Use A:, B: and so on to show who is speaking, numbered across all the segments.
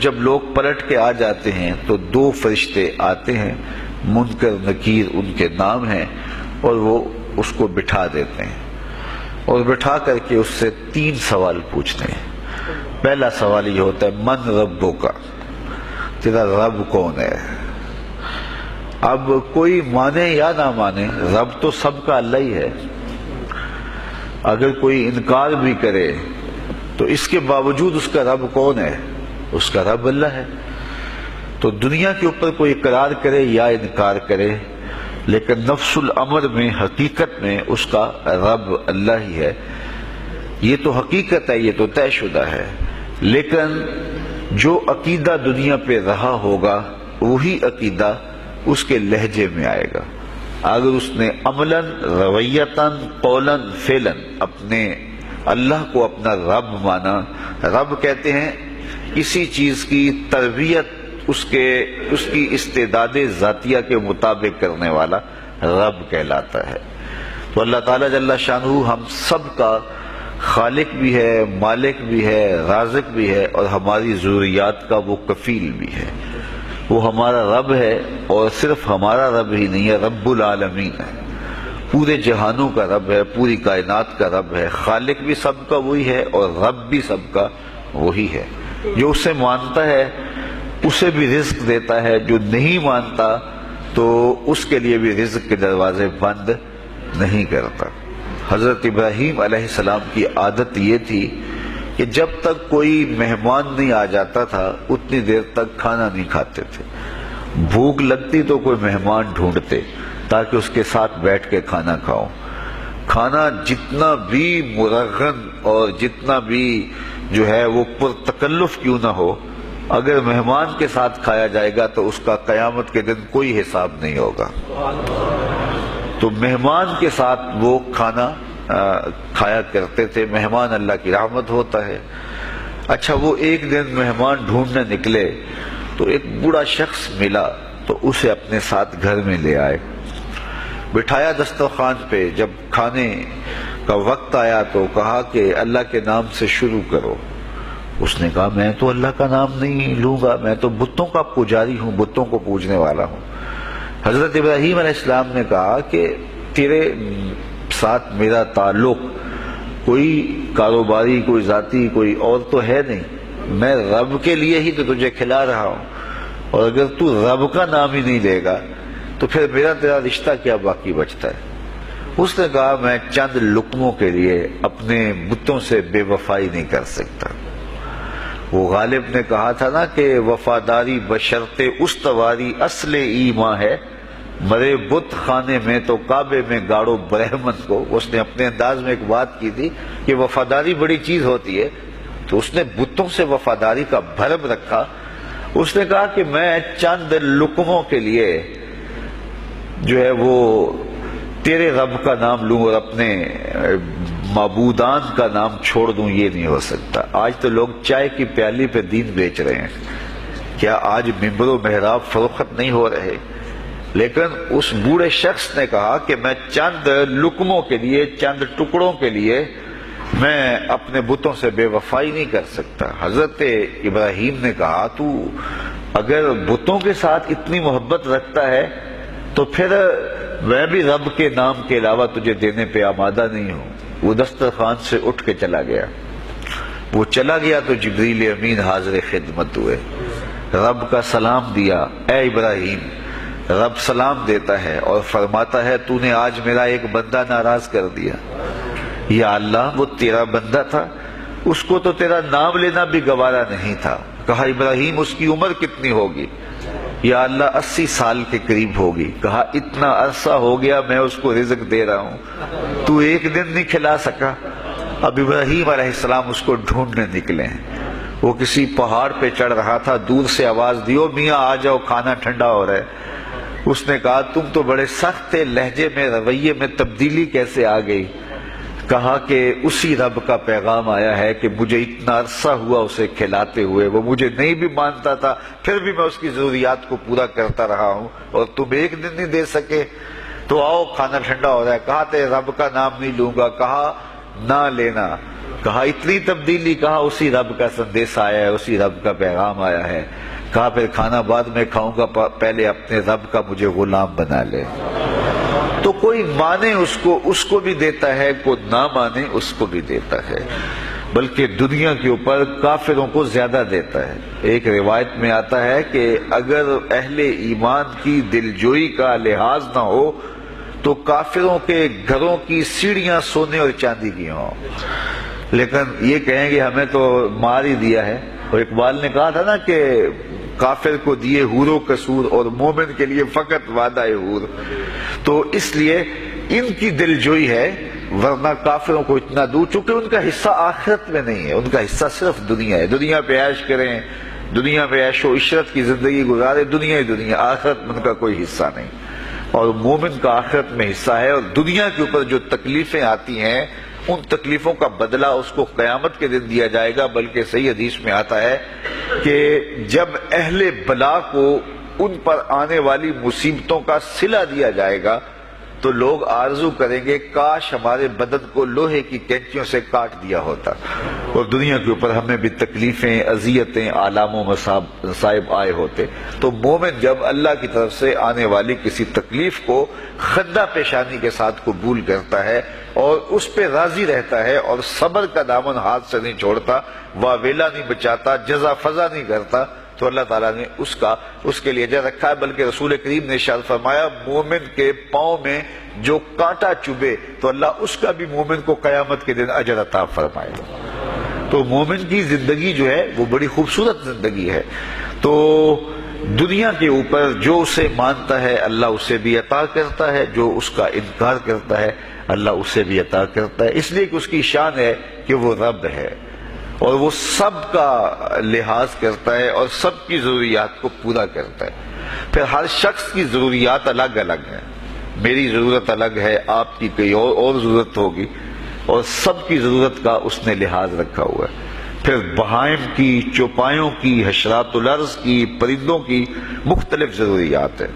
A: جب لوگ پلٹ کے آ جاتے ہیں تو 2 فرشتے آتے ہیں، منکر نکیر ان کے نام ہیں، اور وہ اس کو بٹھا دیتے ہیں اور بٹھا کر کے اس سے 3 سوال پوچھتے ہیں۔ پہلا سوال یہ ہوتا ہے من ربک، تیرا رب کون ہے؟ اب کوئی مانے یا نہ مانے، رب تو سب کا اللہ ہی ہے۔ اگر کوئی انکار بھی کرے تو اس کے باوجود اس کا رب کون ہے؟ اس کا رب اللہ ہے۔ تو دنیا کے اوپر کوئی اقرار کرے یا انکار کرے، لیکن نفس الامر میں، حقیقت میں اس کا رب اللہ ہی ہے۔ یہ تو حقیقت ہے، یہ تو طے شدہ ہے۔ لیکن جو عقیدہ دنیا پہ رہا ہوگا وہی عقیدہ اس کے لہجے میں آئے گا۔ اگر اس نے عملاً، رویتاً، قولاً، فعلاً اپنے اللہ کو اپنا رب مانا، رب کہتے ہیں کسی چیز کی تربیت اس کی استعداد ذاتیہ کے مطابق کرنے والا رب کہلاتا ہے۔ تو اللہ تعالیٰ جل شانہ ہم سب کا خالق بھی ہے، مالک بھی ہے، رازق بھی ہے، اور ہماری ضروریات کا وہ کفیل بھی ہے۔ وہ ہمارا رب ہے، اور صرف ہمارا رب ہی نہیں ہے، رب العالمین ہے، پورے جہانوں کا رب ہے، پوری کائنات کا رب ہے۔ خالق بھی سب کا وہی ہے اور رب بھی سب کا وہی ہے۔ جو اسے مانتا ہے اسے بھی رزق دیتا ہے، جو نہیں مانتا تو اس کے لیے بھی رزق کے دروازے بند نہیں کرتا۔ حضرت ابراہیم علیہ السلام کی عادت یہ تھی کہ جب تک کوئی مہمان نہیں آ جاتا تھا اتنی دیر تک کھانا نہیں کھاتے تھے۔ بھوک لگتی تو کوئی مہمان ڈھونڈتے تاکہ اس کے ساتھ بیٹھ کے کھانا کھاؤ۔ کھانا جتنا بھی مرغن اور جتنا بھی جو ہے وہ پرتکلف کیوں نہ ہو، اگر مہمان کے ساتھ کھایا جائے گا تو اس کا قیامت کے دن کوئی حساب نہیں ہوگا۔ تو مہمان کے ساتھ وہ کھانا کھایا کرتے تھے۔ مہمان اللہ کی رحمت ہوتا ہے۔ اچھا، وہ ایک دن مہمان ڈھونڈنے نکلے تو ایک بوڑھا شخص ملا تو اسے اپنے ساتھ گھر میں لے آئے، بٹھایا دسترخوان پہ۔ جب کھانے کا وقت آیا تو کہا کہ اللہ کے نام سے شروع کرو۔ اس نے کہا میں تو اللہ کا نام نہیں لوں گا، میں تو بتوں کا پجاری ہوں، بتوں کو پوجنے والا ہوں۔ حضرت ابراہیم علیہ السلام نے کہا کہ تیرے ساتھ میرا تعلق کوئی کاروباری، کوئی ذاتی، کوئی اور تو ہے نہیں، میں رب کے لیے ہی تو تجھے کھلا رہا ہوں، اور اگر تو رب کا نام ہی نہیں لے گا تو پھر میرا تیرا رشتہ کیا باقی بچتا ہے؟ اس نے کہا میں چند لقموں کے لیے اپنے بتوں سے بے وفائی نہیں کر سکتا۔ وہ غالب نے کہا تھا نا کہ وفاداری بشرط استواری اصل ایمان ہے، مرے بت خانے میں تو کعبے میں گاڑو برہمن کو۔ اس نے اپنے انداز میں ایک بات کی تھی کہ وفاداری بڑی چیز ہوتی ہے، تو اس نے بتوں سے وفاداری کا بھرم رکھا۔ اس نے کہا کہ میں چند لقموں کے لیے جو ہے وہ تیرے رب کا نام لوں اور اپنے معبودان کا نام چھوڑ دوں، یہ نہیں ہو سکتا۔ آج تو لوگ چائے کی پیالی پہ دین بیچ رہے ہیں، کیا آج ممبر و محراب فروخت نہیں ہو رہے؟ لیکن اس بوڑھے شخص نے کہا کہ میں چند لقموں کے لیے، چند ٹکڑوں کے لیے میں اپنے بتوں سے بے وفائی نہیں کر سکتا۔ حضرت ابراہیم نے کہا تو اگر بتوں کے ساتھ اتنی محبت رکھتا ہے تو پھر میں بھی رب کے نام کے علاوہ تجھے دینے پہ آمادہ نہیں ہوں۔ وہ دسترخوان سے اٹھ کے چلا گیا۔ وہ چلا گیا تو جبریل امین حاضر خدمت ہوئے، رب کا سلام دیا، اے ابراہیم۔ رب سلام دیتا ہے اور فرماتا ہے تو نے آج میرا ایک بندہ ناراض کر دیا۔ یا اللہ، وہ تیرا بندہ تھا، اس کو تو تیرا نام لینا بھی گوارا نہیں تھا۔ کہا ابراہیم اس کی عمر کتنی ہوگی؟ یا اللہ 80 سال کے قریب ہوگی۔ کہا اتنا عرصہ ہو گیا میں اس کو رزق دے رہا ہوں، تو ایک دن نہیں کھلا سکا۔ اب ابراہیم علیہ السلام اس کو ڈھونڈنے نکلے ہیں۔ وہ کسی پہاڑ پہ چڑھ رہا تھا، دور سے آواز دی او میاں آ جاؤ، کھانا ٹھنڈا ہو رہا ہے۔ اس نے کہا تم تو بڑے سخت تھے، لہجے میں، رویے میں تبدیلی کیسے آ گئی؟ کہا کہ اسی رب کا پیغام آیا ہے کہ مجھے اتنا عرصہ ہوا اسے کھلاتے ہوئے، وہ مجھے نہیں بھی مانتا تھا، پھر بھی میں اس کی ضروریات کو پورا کرتا رہا ہوں، اور تم ایک دن نہیں دے سکے؟ تو آؤ کھانا ٹھنڈا ہو رہا ہے۔ کہا تے رب کا نام نہیں لوں گا۔ کہا نہ لینا. کہا اتنی تبدیلی؟ کہا اسی رب کا سندیش آیا ہے، اسی رب کا پیغام آیا ہے. کہا پھر کھانا بعد میں کھاؤں گا، پہلے اپنے رب کا مجھے غلام بنا لے. تو کوئی مانے اس کو بھی دیتا ہے، کوئی نہ مانے اس کو بھی دیتا ہے، بلکہ دنیا کے اوپر کافروں کو زیادہ دیتا ہے. ایک روایت میں آتا ہے کہ اگر اہل ایمان کی دلجوئی کا لحاظ نہ ہو تو کافروں کے گھروں کی سیڑھیاں سونے اور چاندی کی ہوں، لیکن یہ کہیں گے ہمیں تو مار ہی دیا ہے. اور اقبال نے کہا تھا نا کہ کافر کو دیے حور و قصور اور مومن کے لیے فقط وعدہ حور. تو اس لیے ان کی دلجوئی ہے، ورنہ کافروں کو اتنا دور، چونکہ ان کا حصہ آخرت میں نہیں ہے، ان کا حصہ صرف دنیا ہے. دنیا پہ عیش کریں، دنیا پہ عیش و عشرت کی زندگی گزارے، دنیا ہی دنیا، آخرت میں ان کا کوئی حصہ نہیں. اور مومن کا آخرت میں حصہ ہے. اور دنیا کے اوپر جو تکلیفیں آتی ہیں ان تکلیفوں کا بدلہ اس کو قیامت کے دن دیا جائے گا. بلکہ صحیح حدیث میں آتا ہے کہ جب اہل بلا کو ان پر آنے والی مصیبتوں کا صلہ دیا جائے گا تو لوگ آرزو کریں گے کاش ہمارے بدن کو لوہے کی کینچیوں سے کاٹ دیا ہوتا. اور دنیا کے اوپر ہمیں بھی تکلیفیں، اذیتیں، آلام و مصائب آئے ہوتے. تو مومن جب اللہ کی طرف سے آنے والی کسی تکلیف کو خندہ پیشانی کے ساتھ قبول کرتا ہے اور اس پہ راضی رہتا ہے اور صبر کا دامن ہاتھ سے نہیں چھوڑتا، واویلا نہیں بچاتا، جزا فضا نہیں کرتا، تو اللہ تعالیٰ نے اس کے لیے اجر رکھا ہے. بلکہ رسول کریم نے ارشاد فرمایا مومن کے پاؤں میں جو کانٹا چبھے تو اللہ اس کا بھی مومن کو قیامت کے دن اجر عطا فرمائے. تو مومن کی زندگی جو ہے وہ بڑی خوبصورت زندگی ہے. تو دنیا کے اوپر جو اسے مانتا ہے اللہ اسے بھی عطا کرتا ہے، جو اس کا انکار کرتا ہے اللہ اسے بھی عطا کرتا ہے. اس لیے کہ اس کی شان ہے کہ وہ رب ہے اور وہ سب کا لحاظ کرتا ہے اور سب کی ضروریات کو پورا کرتا ہے. پھر ہر شخص کی ضروریات الگ الگ ہیں. میری ضرورت الگ ہے، آپ کی کوئی اور ضرورت ہوگی، اور سب کی ضرورت کا اس نے لحاظ رکھا ہوا ہے. پھر بہائم کی، چوپایوں کی، حشرات الارض کی، پرندوں کی مختلف ضروریات ہیں.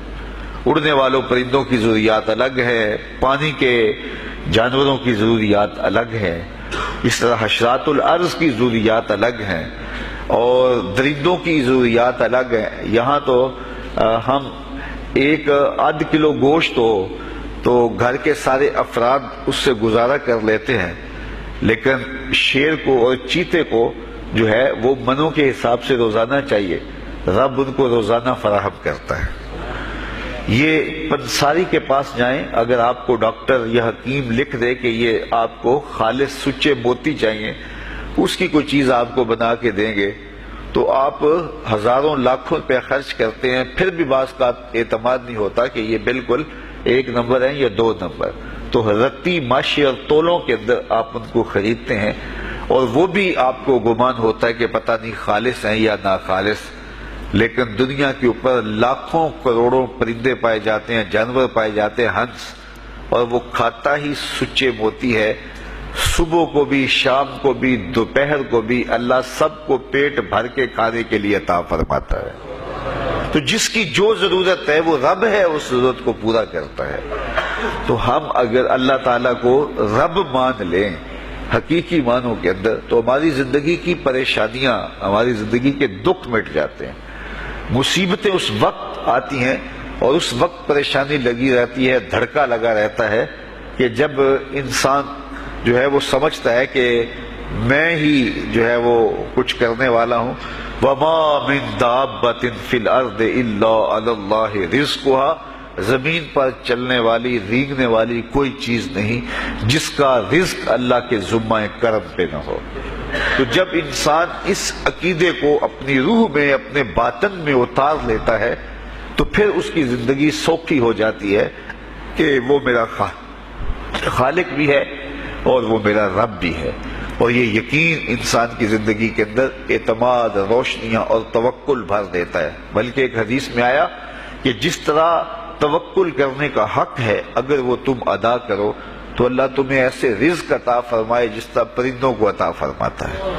A: اڑنے والوں پرندوں کی ضروریات الگ ہے، پانی کے جانوروں کی ضروریات الگ ہے، اس طرح حشرات الارض کی ضروریات الگ ہیں اور درندوں کی ضروریات الگ ہیں. یہاں تو ہم ایک آدھ کلو گوشت ہو تو گھر کے سارے افراد اس سے گزارا کر لیتے ہیں، لیکن شیر کو اور چیتے کو جو ہے وہ منوں کے حساب سے روزانہ چاہیے. رب ان کو روزانہ فراہم کرتا ہے. یہ پنساری کے پاس جائیں، اگر آپ کو ڈاکٹر یا حکیم لکھ دے کہ یہ آپ کو خالص سچے موتی چاہیے، اس کی کوئی چیز آپ کو بنا کے دیں گے تو آپ ہزاروں لاکھوں روپے خرچ کرتے ہیں، پھر بھی بعض کا اعتماد نہیں ہوتا کہ یہ بالکل 1 نمبر ہے یا 2 نمبر. تو رتی ماشی اور تولوں کے اندر آپ ان کو خریدتے ہیں اور وہ بھی آپ کو گمان ہوتا ہے کہ پتہ نہیں خالص ہیں یا ناخالص. لیکن دنیا کے اوپر لاکھوں کروڑوں پرندے پائے جاتے ہیں، جانور پائے جاتے ہیں، ہنس، اور وہ کھاتا ہی سچے موتی ہے. صبح کو بھی، شام کو بھی، دوپہر کو بھی اللہ سب کو پیٹ بھر کے کھانے کے لیے عطا فرماتا ہے. تو جس کی جو ضرورت ہے وہ رب ہے، اس ضرورت کو پورا کرتا ہے. تو ہم اگر اللہ تعالیٰ کو رب مان لیں حقیقی معنوں کے اندر تو ہماری زندگی کی پریشانیاں، ہماری زندگی کے دکھ مٹ جاتے ہیں. مصیبتیں اس وقت آتی ہیں اور اس وقت پریشانی لگی رہتی ہے، دھڑکا لگا رہتا ہے کہ جب انسان جو ہے وہ سمجھتا ہے کہ میں ہی جو ہے وہ کچھ کرنے والا ہوں. وَمَا مِن دَابَّةٍ فِي الْأَرْضِ إِلَّا عَلَى اللَّهِ رِزْقُهَا، زمین پر چلنے والی، رینگنے والی کوئی چیز نہیں جس کا رزق اللہ کے ذمہ کرم پہ نہ ہو. تو جب انسان اس عقیدے کو اپنی روح میں، اپنے باطن میں اتار لیتا ہے تو پھر اس کی زندگی سوکھی ہو جاتی ہے کہ وہ میرا خالق بھی ہے اور وہ میرا رب بھی ہے. اور یہ یقین انسان کی زندگی کے اندر اعتماد، روشنیاں اور توکل بھر دیتا ہے. بلکہ ایک حدیث میں آیا کہ جس طرح توکل کرنے کا حق ہے اگر وہ تم ادا کرو تو اللہ تمہیں ایسے رزق عطا فرمائے جس طرح پرندوں کو عطا فرماتا ہے.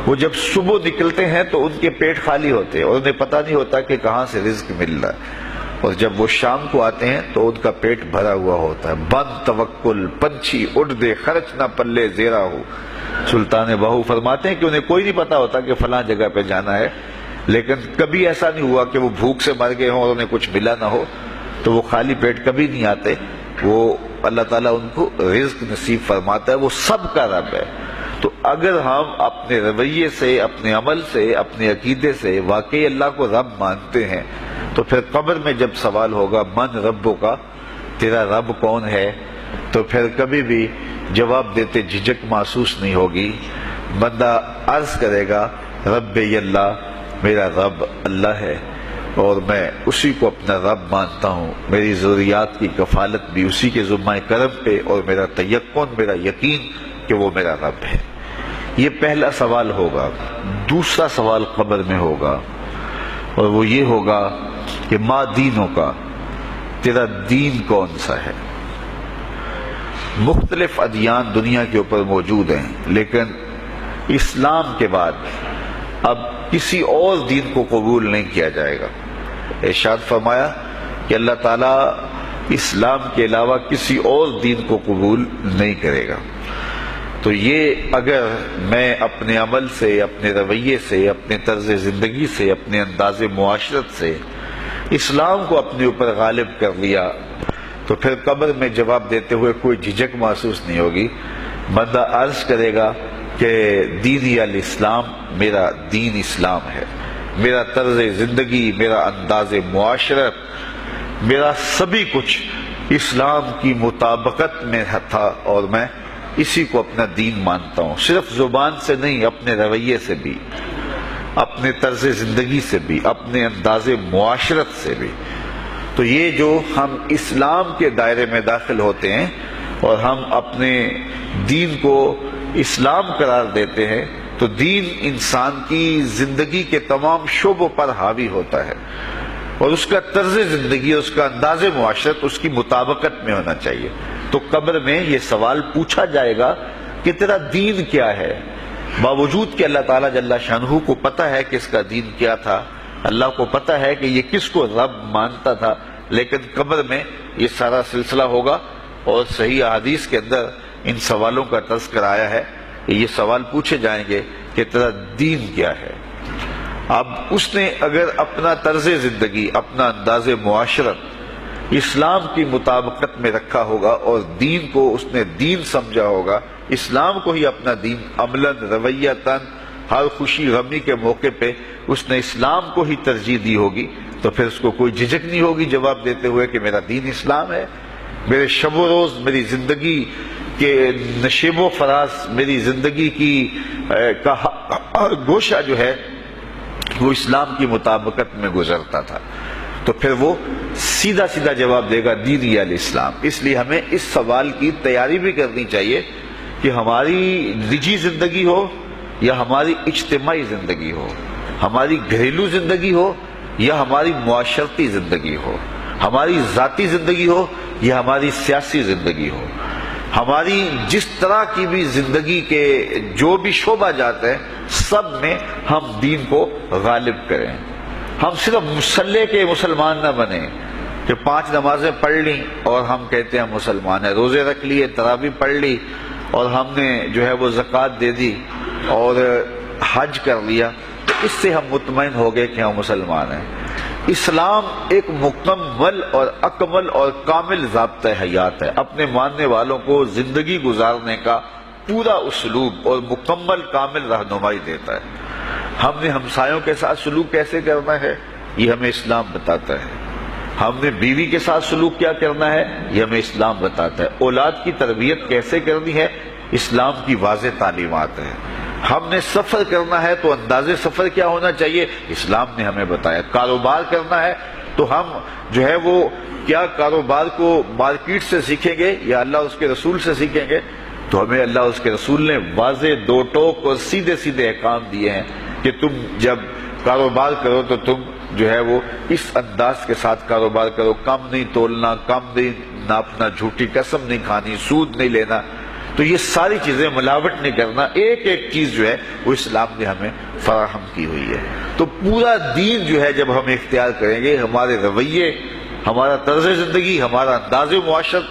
A: وہ جب صبح نکلتے ہیں تو ان کے پیٹ خالی ہوتے ہیں اور انہیں پتہ نہیں ہوتا کہ کہاں سے رزق مل رہا ہے. اور جب وہ شام کو آتے ہیں تو ان کا پیٹ بھرا ہوا ہوتا ہے. بند توکل پنچھی اڑ دے خرچ نہ پلے زیرا ہو. سلطان بہو فرماتے ہیں کہ انہیں کوئی نہیں پتا ہوتا کہ فلاں جگہ پہ جانا ہے، لیکن کبھی ایسا نہیں ہوا کہ وہ بھوک سے مر گئے ہوں اور انہیں کچھ ملا نہ ہو، تو وہ خالی پیٹ کبھی نہیں آتے. وہ اللہ تعالیٰ ان کو رزق نصیب فرماتا ہے، وہ سب کا رب ہے. تو اگر ہم اپنے رویے سے، اپنے عمل سے، اپنے عقیدے سے واقعی اللہ کو رب مانتے ہیں، تو پھر قبر میں جب سوال ہوگا من ربوں کا، تیرا رب کون ہے، تو پھر کبھی بھی جواب دیتے جھجک محسوس نہیں ہوگی. بندہ عرض کرے گا رب اللہ، میرا رب اللہ ہے اور میں اسی کو اپنا رب مانتا ہوں. میری ضروریات کی کفالت بھی اسی کے ذمہ کرم پہ، اور میرا تیقن، میرا یقین کہ وہ میرا رب ہے. یہ پہلا سوال ہوگا. دوسرا سوال قبر میں ہوگا، اور وہ یہ ہوگا کہ ما دینوں کا، تیرا دین کون سا ہے. مختلف ادیان دنیا کے اوپر موجود ہیں، لیکن اسلام کے بعد اب کسی اور دین کو قبول نہیں کیا جائے گا. ارشاد فرمایا کہ اللہ تعالیٰ اسلام کے علاوہ کسی اور دین کو قبول نہیں کرے گا. تو یہ اگر میں اپنے عمل سے، اپنے رویے سے، اپنے طرز زندگی سے، اپنے انداز معاشرت سے اسلام کو اپنے اوپر غالب کر لیا، تو پھر قبر میں جواب دیتے ہوئے کوئی جھجک محسوس نہیں ہوگی. بندہ عرض کرے گا کہ دینی الاسلام، میرا دین اسلام ہے، میرا طرز زندگی، میرا انداز معاشرت، میرا سبھی کچھ اسلام کی مطابقت میں تھا، اور میں اسی کو اپنا دین مانتا ہوں. صرف زبان سے نہیں، اپنے رویے سے بھی، اپنے طرز زندگی سے بھی، اپنے انداز معاشرت سے بھی. تو یہ جو ہم اسلام کے دائرے میں داخل ہوتے ہیں اور ہم اپنے دین کو اسلام قرار دیتے ہیں، تو دین انسان کی زندگی کے تمام شعبوں پر حاوی ہوتا ہے، اور اس کا طرز زندگی، اس کا انداز معاشرت اس کی مطابقت میں ہونا چاہیے. تو قبر میں یہ سوال پوچھا جائے گا کہ تیرا دین کیا ہے، باوجود کہ اللہ تعالیٰ جل شانہ کو پتہ ہے کہ اس کا دین کیا تھا، اللہ کو پتہ ہے کہ یہ کس کو رب مانتا تھا، لیکن قبر میں یہ سارا سلسلہ ہوگا. اور صحیح احادیث کے اندر ان سوالوں کا تذکر آیا ہے. یہ سوال پوچھے جائیں گے کہ تیرا دین کیا ہے. اب اس نے اگر اپنا طرز زندگی، اپنا انداز معاشرت اسلام کی مطابقت میں رکھا ہوگا، اور دین کو اس نے دین سمجھا ہوگا، اسلام کو ہی اپنا دین، عملاً، رویتاً، ہر خوشی غمی کے موقع پہ اس نے اسلام کو ہی ترجیح دی ہوگی، تو پھر اس کو کوئی جھجک نہیں ہوگی جواب دیتے ہوئے کہ میرا دین اسلام ہے. میرے شب و روز، میری زندگی کے نشیب و فراز، میری زندگی کی کا گوشہ جو ہے وہ اسلام کی مطابقت میں گزرتا تھا. تو پھر وہ سیدھا سیدھا جواب دے گا دینی الاسلام. اس لیے ہمیں اس سوال کی تیاری بھی کرنی چاہیے کہ ہماری نجی زندگی ہو یا ہماری اجتماعی زندگی ہو، ہماری گھریلو زندگی ہو یا ہماری معاشرتی زندگی ہو، ہماری ذاتی زندگی ہو یا ہماری سیاسی زندگی ہو، ہماری جس طرح کی بھی زندگی کے جو بھی شعبہ جاتے ہیں، سب میں ہم دین کو غالب کریں. ہم صرف مسلح کے مسلمان نہ بنیں کہ 5 نمازیں پڑھ لیں اور ہم کہتے ہیں مسلمان ہیں، روزے رکھ لیے، تراویح پڑھ لی، اور ہم نے جو ہے وہ زکوٰۃ دے دی اور حج کر لیا، تو اس سے ہم مطمئن ہو گئے کہ ہم مسلمان ہیں. اسلام ایک مکمل اور اکمل اور کامل ضابطہ حیات ہے. اپنے ماننے والوں کو زندگی گزارنے کا پورا اسلوب اور مکمل کامل رہنمائی دیتا ہے. ہم نے ہمسایوں کے ساتھ سلوک کیسے کرنا ہے، یہ ہمیں اسلام بتاتا ہے. ہم نے بیوی کے ساتھ سلوک کیا کرنا ہے، یہ ہمیں اسلام بتاتا ہے. اولاد کی تربیت کیسے کرنی ہے، اسلام کی واضح تعلیمات ہیں. ہم نے سفر کرنا ہے تو انداز سفر کیا ہونا چاہیے، اسلام نے ہمیں بتایا. کاروبار کرنا ہے تو ہم جو ہے وہ کیا کاروبار کو مارکیٹ سے سیکھیں گے یا اللہ اس کے رسول سے سیکھیں گے، تو ہمیں اللہ اس کے رسول نے واضح 2 ٹوک اور سیدھے سیدھے احکام دیے ہیں کہ تم جب کاروبار کرو تو تم جو ہے وہ اس انداز کے ساتھ کاروبار کرو، کم نہیں تولنا، کم نہیں ناپنا، جھوٹی قسم نہیں کھانی، سود نہیں لینا. تو یہ ساری چیزیں، ملاوٹ نہیں کرنا، ایک ایک چیز جو ہے وہ اسلام نے ہمیں فراہم کی ہوئی ہے. تو پورا دین جو ہے جب ہم اختیار کریں گے، ہمارے رویے، ہمارا طرز زندگی، ہمارا انداز معاشرت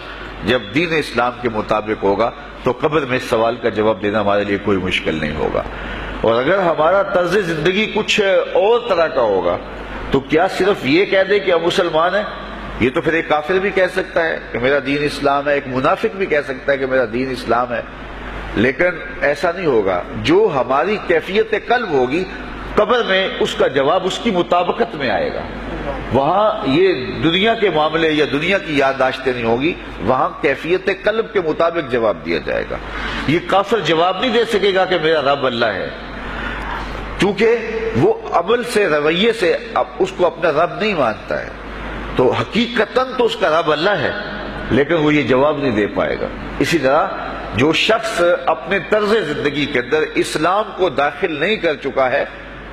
A: جب دین اسلام کے مطابق ہوگا تو قبر میں اس سوال کا جواب دینا ہمارے لیے کوئی مشکل نہیں ہوگا۔ اور اگر ہمارا طرز زندگی کچھ اور طرح کا ہوگا تو کیا صرف یہ کہہ دے کہ ہم مسلمان ہیں؟ یہ تو پھر ایک کافر بھی کہہ سکتا ہے کہ میرا دین اسلام ہے، ایک منافق بھی کہہ سکتا ہے کہ میرا دین اسلام ہے، لیکن ایسا نہیں ہوگا۔ جو ہماری کیفیت قلب ہوگی قبر میں اس کا جواب اس کی مطابقت میں آئے گا۔ وہاں یہ دنیا کے معاملے یا دنیا کی یادداشتیں نہیں ہوگی، وہاں کیفیت قلب کے مطابق جواب دیا جائے گا۔ یہ کافر جواب نہیں دے سکے گا کہ میرا رب اللہ ہے، کیونکہ وہ عمل سے، رویے سے اس کو اپنا رب نہیں مانتا ہے، تو حقیقتاً تو اس کا رب اللہ ہے، لیکن وہ یہ جواب نہیں دے پائے گا۔ اسی طرح جو شخص اپنے طرز زندگی کے اندر اسلام کو داخل نہیں کر چکا ہے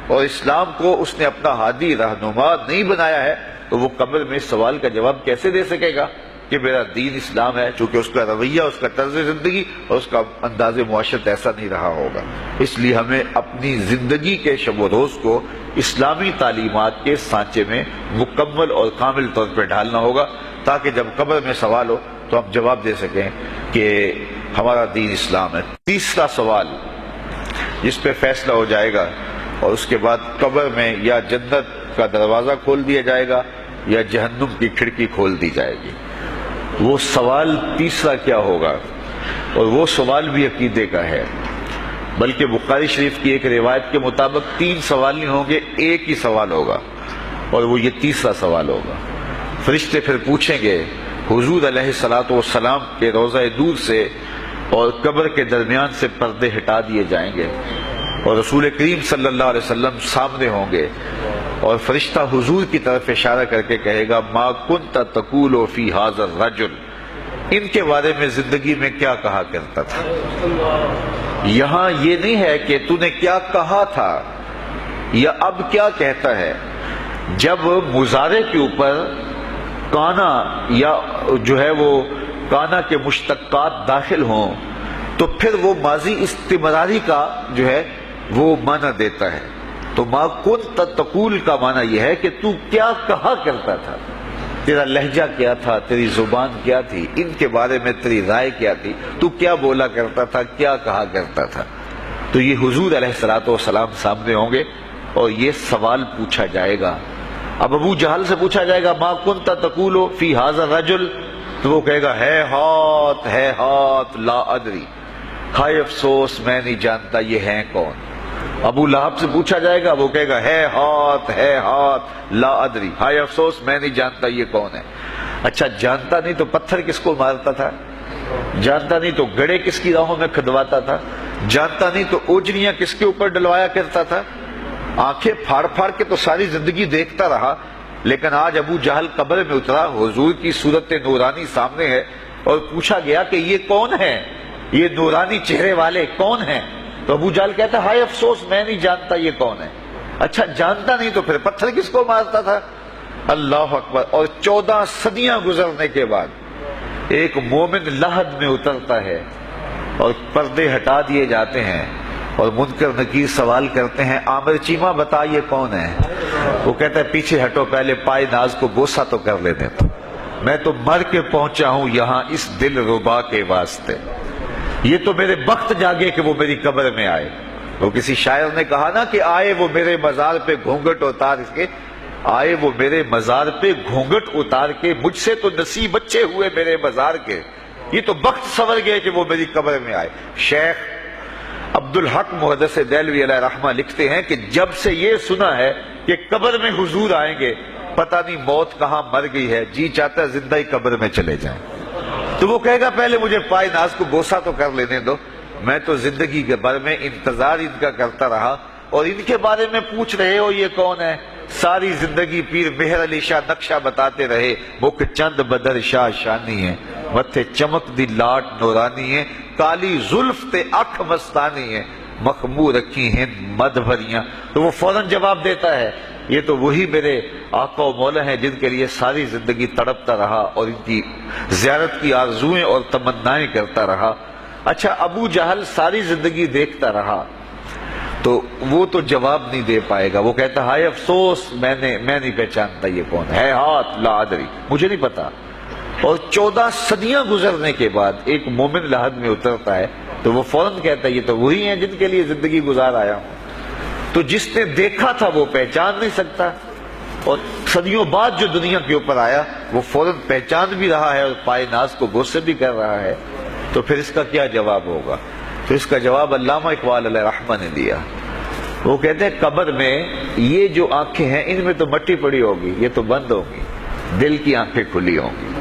A: اور اسلام کو اس نے اپنا ہادی رہنما نہیں بنایا ہے، تو وہ قبر میں اس سوال کا جواب کیسے دے سکے گا کہ میرا دین اسلام ہے، چونکہ اس کا رویہ، اس کا طرز زندگی اور اس کا انداز معاشرت ایسا نہیں رہا ہوگا۔ اس لیے ہمیں اپنی زندگی کے شب و روز کو اسلامی تعلیمات کے سانچے میں مکمل اور کامل طور پہ ڈھالنا ہوگا، تاکہ جب قبر میں سوال ہو تو ہم جواب دے سکیں کہ ہمارا دین اسلام ہے۔ تیسرا سوال جس پہ فیصلہ ہو جائے گا، اور اس کے بعد قبر میں یا جنت کا دروازہ کھول دیا جائے گا یا جہنم کی کھڑکی کھول دی جائے گی، وہ سوال تیسرا کیا ہوگا؟ اور وہ سوال بھی عقیدے کا ہے، بلکہ بخاری شریف کی ایک روایت کے مطابق 3 سوال نہیں ہوں گے، ایک ہی سوال ہوگا، اور وہ یہ تیسرا سوال ہوگا۔ فرشتے پھر پوچھیں گے، حضور علیہ الصلوۃ والسلام کے روضہ دور سے اور قبر کے درمیان سے پردے ہٹا دیے جائیں گے، اور رسول کریم صلی اللہ علیہ وسلم سامنے ہوں گے، اور فرشتہ حضور کی طرف اشارہ کر کے کہے گا، ما کنت تقول فی ھذا الرجل، ان کے بارے میں زندگی میں کیا کہا کرتا تھا۔ یہاں یہ نہیں ہے کہ تو نے کیا کہا تھا یا اب کیا کہتا ہے۔ جب مضارع کے اوپر کانا یا جو ہے وہ کانا کے مشتقات داخل ہوں تو پھر وہ ماضی استمراری کا جو ہے وہ معنی دیتا ہے۔ تو ما کنت تقول کا معنی یہ ہے کہ تو کیا کہا کرتا تھا، تیرا لہجہ کیا تھا، تیری زبان کیا تھی، ان کے بارے میں تیری رائے کیا تھی، تو کیا بولا کرتا تھا، کیا کہا کرتا تھا۔ تو یہ حضور علیہ الصلوۃ والسلام سامنے ہوں گے اور یہ سوال پوچھا جائے گا۔ اب ابو جہل سے پوچھا جائے گا، ما کنت تقول فی ھذا الرجل، تو وہ کہے گا، ہے ہاتھ لا ادری، ہائے افسوس میں نہیں جانتا یہ ہیں کون۔ ابو لہب سے پوچھا جائے گا، وہ کہے گا، ہے ہاتھ لا ادری، ہائے افسوس میں نہیں جانتا یہ کون ہے۔ اچھا، جانتا نہیں تو پتھر کس کو مارتا تھا، جانتا نہیں تو گڑے کس کی راہوں میں کھدواتا تھا، جانتا نہیں تو اوجریاں کس کے اوپر ڈلوایا کرتا تھا۔ آنکھیں پھاڑ پھاڑ کے تو ساری زندگی دیکھتا رہا، لیکن آج ابو جہل قبر میں اترا، حضور کی صورت نورانی سامنے ہے، اور پوچھا گیا کہ یہ کون ہے، یہ نورانی چہرے والے کون ہیں؟ تو ابو جہل کہتا ہے، ہائے افسوس میں نہیں جانتا یہ کون ہے۔ اچھا، جانتا نہیں تو پھر پتھر کس کو مارتا تھا؟ اللہ اکبر۔ اور 14 صدیاں گزرنے کے بعد ایک مومن لحد میں اترتا ہے اور پردے ہٹا دیے جاتے ہیں، اور منکر نکیر سوال کرتے ہیں، عامر چیمہ بتا یہ کون ہے؟ وہ کہتا ہے، پیچھے ہٹو، پہلے پائے ناز کو بوسہ تو کر لینے تو، میں تو مر کے پہنچا ہوں یہاں اس دل ربا کے واسطے، یہ تو میرے بخت جاگے کہ وہ میری قبر میں آئے۔ وہ کسی شاعر نے کہا نا کہ آئے وہ میرے مزار پہ گھونگھٹ اتار کے، آئے وہ میرے مزار پہ گھونگھٹ اتار کے، مجھ سے تو نصیب بچے ہوئے میرے مزار کے، یہ تو بخت سنور گئے کہ وہ میری قبر میں آئے۔ شیخ عبدالحق محدث دہلوی علیہ رحمہ لکھتے ہیں کہ جب سے یہ سنا ہے کہ قبر میں حضور آئیں گے، پتہ نہیں موت کہاں مر گئی ہے، جی چاہتا ہے زندہ ہی قبر میں چلے جائیں۔ تو وہ کہے گا، پہلے مجھے پائے ناز کو بوسہ تو کر لینے دو، میں تو زندگی کے بھر میں انتظار ان کا کرتا رہا، اور ان کے بارے میں پوچھ رہے ہو یہ کون ہے؟ ساری زندگی پیر مہر علی شاہ نقشہ بتاتے رہے، مکھ چند بدر شاہ شانی ہے، متھے چمک دی لاٹ نورانی ہے، کالی زلف تے اکھ مستانی ہے، مخمور رکھی ہیں مد بھریاں۔ تو وہ فوراً جواب دیتا ہے، یہ تو وہی میرے آقا و مولا ہیں جن کے لیے ساری زندگی تڑپتا رہا اور ان کی زیارت کی آرزوئیں اور تمنائیں کرتا رہا۔ اچھا، ابو جہل ساری زندگی دیکھتا رہا، تو وہ تو جواب نہیں دے پائے گا، وہ کہتا ہائے افسوس میں نہیں پہچانتا یہ کون ہے، ہاتھ لا ادری، مجھے نہیں پتا۔ اور 14 صدیاں گزرنے کے بعد ایک مومن لحد میں اترتا ہے تو وہ فوراً کہتا ہے یہ تو وہی ہیں جن کے لیے زندگی گزار آیا ہوں۔ تو جس نے دیکھا تھا وہ پہچان نہیں سکتا، اور صدیوں بعد جو دنیا کے اوپر آیا وہ فوراً پہچان بھی رہا ہے اور پائے ناز کو بوسے بھی کر رہا ہے، تو پھر اس کا کیا جواب ہوگا؟ تو اس کا جواب علامہ اقبال علیہ رحمہ نے دیا۔ وہ کہتے ہیں قبر میں یہ جو آنکھیں ہیں ان میں تو مٹی پڑی ہوگی، یہ تو بند ہوگی، دل کی آنکھیں کھلی ہوں گی۔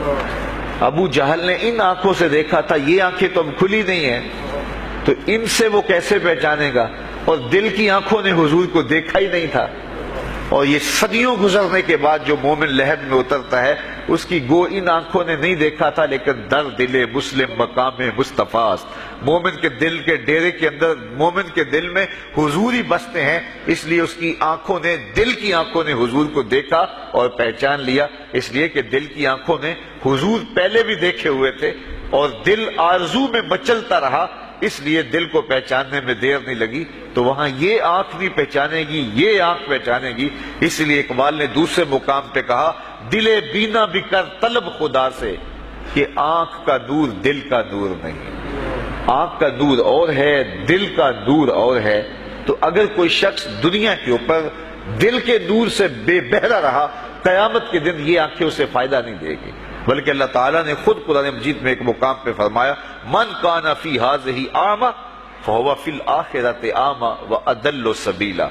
A: ابو جہل نے ان آنکھوں سے دیکھا تھا، یہ آنکھیں تو اب کھلی نہیں ہیں، تو ان سے وہ کیسے پہچانے گا؟ اور دل کی آنکھوں نے حضور کو دیکھا ہی نہیں تھا۔ اور یہ صدیوں گزرنے کے بعد جو مومن لحد میں اترتا ہے اس کی گو ان آنکھوں نے نہیں دیکھا تھا، لیکن در دل مسلم مقام مصطفیٰ است، مومن کے دل کے ڈیرے کے اندر مومن کے دل میں حضور ہی بستے ہیں، اس لیے اس کی آنکھوں نے، دل کی آنکھوں نے حضور کو دیکھا اور پہچان لیا، اس لیے کہ دل کی آنکھوں نے حضور پہلے بھی دیکھے ہوئے تھے اور دل آرزو میں مچلتا رہا، اس لیے دل کو پہچاننے میں دیر نہیں لگی۔ تو وہاں یہ آنکھ نہیں پہچانے گی، یہ آنکھ پہچانے گی، اس لیے اقبال نے دوسرے مقام پہ کہا دل بینا بھی کر طلب خدا سے کہ آنکھ کا نور دل کا نور نہیں۔ آنکھ کا نور اور ہے، دل کا نور اور ہے۔ تو اگر کوئی شخص دنیا کے اوپر دل کے نور سے بے بہرا رہا، قیامت کے دن یہ آنکھیں اسے فائدہ نہیں دے گی، بلکہ اللہ تعالیٰ نے خود قرآن مجید میں ایک مقام پہ فرمایا من کان فی ہذہ اعمی فہو فی الآخرۃ اعمی واضل سبیلا،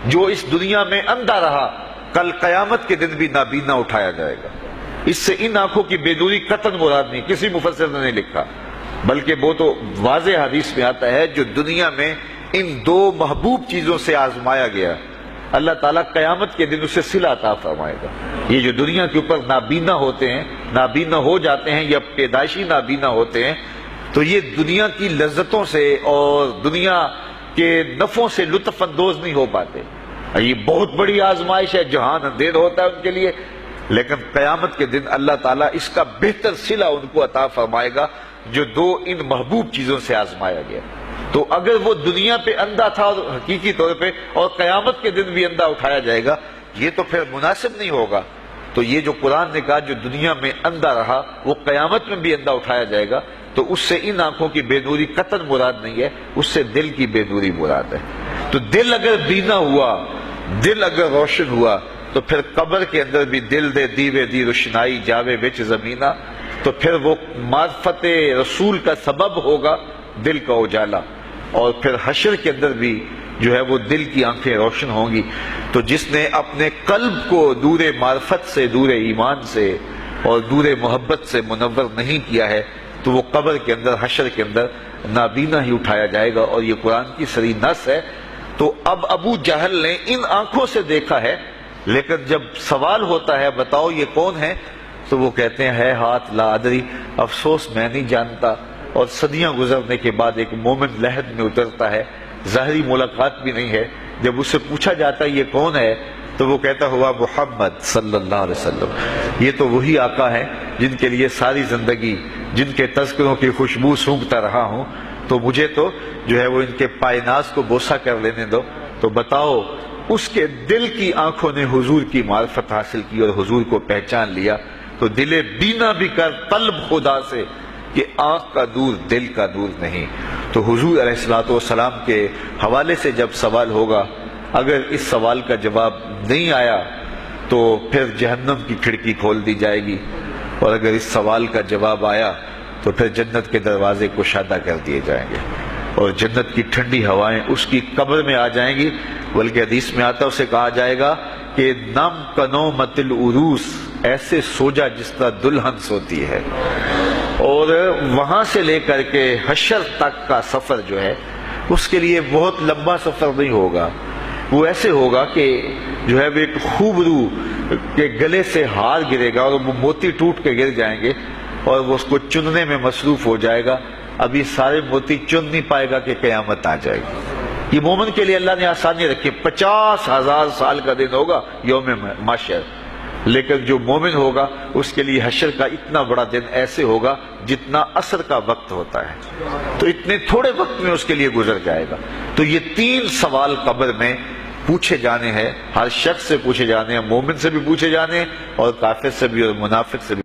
A: جو اس دنیا میں اندھا رہا کل قیامت کے دن بھی نابینا اٹھایا جائے گا۔ اس سے ان آنکھوں کی بے نوری قطعاً مراد نہیں، کسی مفسر نے نہیں لکھا، بلکہ وہ تو واضح حدیث میں آتا ہے جو دنیا میں ان دو محبوب چیزوں سے آزمایا گیا، اللہ تعالیٰ قیامت کے دن اسے صلہ عطا فرمائے گا۔ یہ جو دنیا کے اوپر نابینا ہوتے ہیں، نابینا ہو جاتے ہیں یا پیدائشی نابینا ہوتے ہیں، تو یہ دنیا کی لذتوں سے اور دنیا کے نفعوں سے لطف اندوز نہیں ہو پاتے۔ یہ بہت بڑی آزمائش ہے، جہان اندھیر ہوتا ہے ان کے لیے، لیکن قیامت کے دن اللہ تعالیٰ اس کا بہتر صلہ ان کو عطا فرمائے گا جو دو ان محبوب چیزوں سے آزمایا گیا۔ تو اگر وہ دنیا پہ اندھا تھا اور حقیقی طور پہ، اور قیامت کے دن بھی اندھا اٹھایا جائے گا، یہ تو پھر مناسب نہیں ہوگا۔ تو یہ جو قرآن نے کہا جو دنیا میں اندھا رہا وہ قیامت میں بھی اندھا اٹھایا جائے گا، تو اس سے ان آنکھوں کی بے نوری قطعاً مراد نہیں ہے، اس سے دل کی بے نوری مراد ہے۔ تو دل اگر بینا ہوا، دل اگر روشن ہوا، تو پھر قبر کے اندر بھی دل دے دیوے دی روشنائی جاوے وچ زمینہ، تو پھر وہ معرفت رسول کا سبب ہوگا دل کا اجالا، اور پھر حشر کے اندر بھی جو ہے وہ دل کی آنکھیں روشن ہوں گی۔ تو جس نے اپنے قلب کو نور معرفت سے، نور ایمان سے اور نور محبت سے منور نہیں کیا ہے، تو وہ قبر کے اندر، حشر کے اندر نابینا ہی اٹھایا جائے گا، اور یہ قرآن کی صریح نص ہے۔ تو اب ابو جہل نے ان آنکھوں سے دیکھا ہے، لیکن جب سوال ہوتا ہے بتاؤ یہ کون ہے، تو وہ کہتے ہیں ہے ہاتھ لا ادری، افسوس میں نہیں جانتا۔ اور صدیاں گزرنے کے بعد ایک مومن لحد میں اترتا ہے، ظاہری ملاقات بھی نہیں ہے، جب اس سے پوچھا جاتا ہے یہ کون ہے، تو وہ کہتا ہوا محمد صلی اللہ علیہ وسلم، یہ تو وہی آقا ہے جن کے لیے ساری زندگی، جن کے تذکروں کی خوشبو سونگھتا رہا ہوں، تو مجھے تو جو ہے وہ ان کے پائے ناز کو بوسہ کر لینے دو۔ تو بتاؤ اس کے دل کی آنکھوں نے حضور کی معرفت حاصل کی اور حضور کو پہچان لیا، تو دل بینا بھی کر طلب خدا سے کہ آنکھ کا نور دل کا نور نہیں۔ تو حضور علیہ الصلوۃ والسلام کے حوالے سے جب سوال ہوگا، اگر اس سوال کا جواب نہیں آیا تو پھر جہنم کی کھڑکی کھول دی جائے گی، اور اگر اس سوال کا جواب آیا تو پھر جنت کے دروازے کشادہ کر دیے جائیں گے، اور جنت کی ٹھنڈی ہوائیں اس کی قبر میں آ جائیں گی، بلکہ حدیث میں آتا اسے کہا جائے گا کہ نم کنو متل عروس، ایسے سو جا جس طرح دلہن سوتی ہے۔ اور وہاں سے لے کر کے حشر تک کا سفر جو ہے اس کے لیے بہت لمبا سفر نہیں ہوگا، وہ ایسے ہوگا کہ جو ہے وہ ایک خوبرو کے گلے سے ہار گرے گا اور وہ موتی ٹوٹ کے گر جائیں گے، اور وہ اس کو چننے میں مصروف ہو جائے گا، ابھی سارے موتی چن نہیں پائے گا کہ قیامت آ جائے گی۔ یہ مومن کے لیے اللہ نے آسانی رکھی، 50,000 سال کا دن ہوگا یوم محشر، لیکن جو مومن ہوگا اس کے لیے حشر کا اتنا بڑا دن ایسے ہوگا جتنا عصر کا وقت ہوتا ہے، تو اتنے تھوڑے وقت میں اس کے لیے گزر جائے گا۔ تو یہ 3 سوال قبر میں پوچھے جانے ہیں، ہر شخص سے پوچھے جانے ہیں، مومن سے بھی پوچھے جانے ہیں اور کافر سے بھی اور منافق سے بھی۔